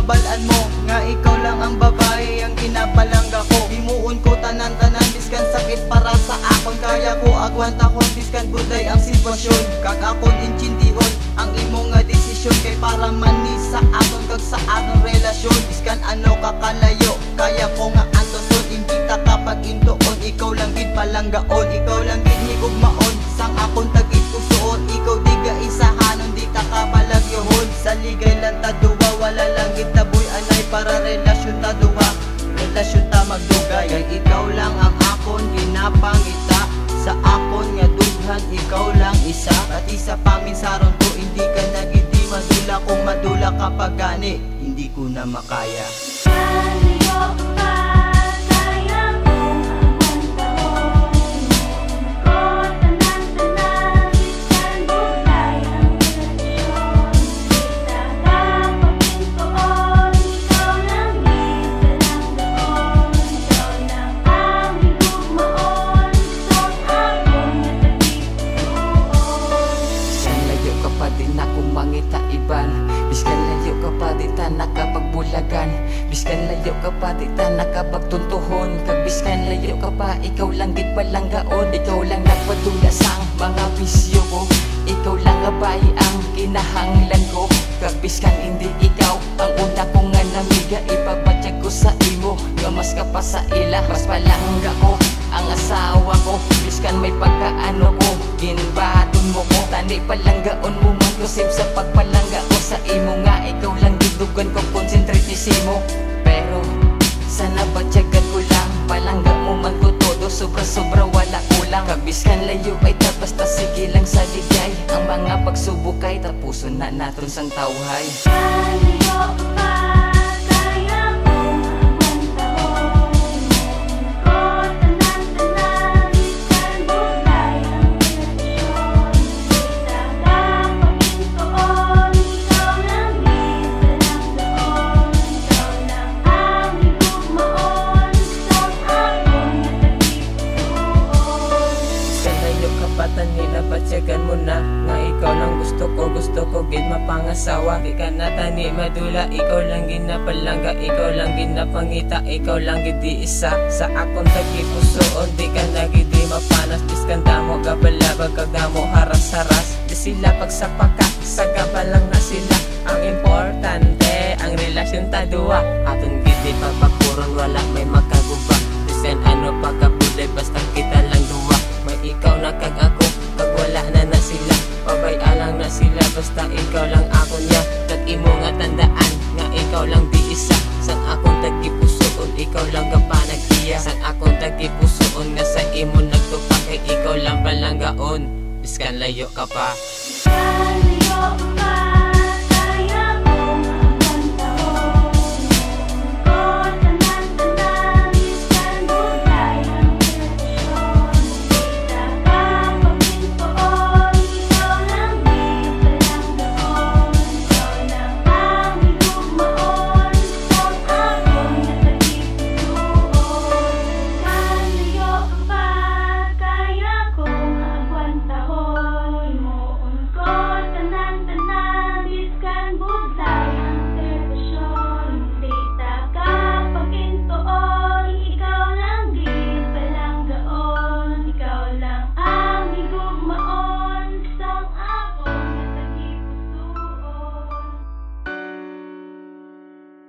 mabalaan mo nga ikaw lang ang babae ang kinapalangga ko. Himuon ko tanan-tanan biskan sakit para sa akon. Kaya ko agwantahon biskan buday ang sitwasyon. Kag akon inchindihon ang imo nga desisyon. Kay para mani sa akon kag sa akong relasyon. Biskan ano kakalayo kaya ko nga antoson. Imbita kapag intuon ikaw lang gid palanggaon. Ikaw lang gid higugmaon sang akon tagit pusoon. Ikaw di ga isahanon di ta kapalagyohon. Sa ligay lang ta duwa wala lang gid taboy anay para relasyon ta duwa. Relasyon ta magdugay. Kay ikaw lang ang akon ginapangita. Sa akon nga dughan ikaw lang isa. At isa paminsaron ko hindi ka nagidi madula. Kung madula kapag gani hindi ko na makaya. Biskan layo ka pa di ta nakapagbulagan. Biskan layo ka pa di ta nakapagtuntuhon. Kag biskan layo ka pa ikaw lang gid palanggaon. Ikaw lang nagpadula sang mga bisyo ko. Ikaw lang abay ang kinahanglan ko. Kag biskan hindi ikaw ang una ko nga namiga. Ipapatyag ko sa imo nga mas ka pa sa ila. Mas palangga ko ang asawa ko. Biskan may pagkaano ko ginbaton mo ko. Tani palanggaon mo man ko sim sa pagpalangga ko sa imo nga. Ikaw lang gidugan ko konsentratisimo. Pero sana batyagan ko lang. Palangga mo man ko todo sobra-sobra wala kulang. Kabiskan layo ay ta basta sige lang sa ligay. Ang mga pagsubok ay tapuson na naton sang tawhay. Layo pa batyagan mo na nga ikaw lang gusto ko gid mapangasawa. Di ka na tani madula, ikaw lang ginapalangga. Ikaw lang ginapangita, ikaw lang gid di isa. Sa akong tagipusoon, di ka na gid di mapanas. Biskan damo gabalabag kag damo haras-haras. Di sila pagsapaka, sa gabalang na sila. Ang importante, ang relasyon ta duwa. Aton gid di pagpakuron, wala may makaguba. Biskan ano pagkabuday, basta kita lang duwa. May ikaw na kag ako, pag wala na sila, pabayaan na sila. Basta ikaw lang ako niya. Kag imo nga tandaan, nga ikaw lang di isa. Sang akong tagipusoon, ikaw lang ka pa nag-iya. Sang akong tagipusoon, nga sa imo nagtupak. Kay ikaw lang palanggaon, biskan layo ka pa. layo pa.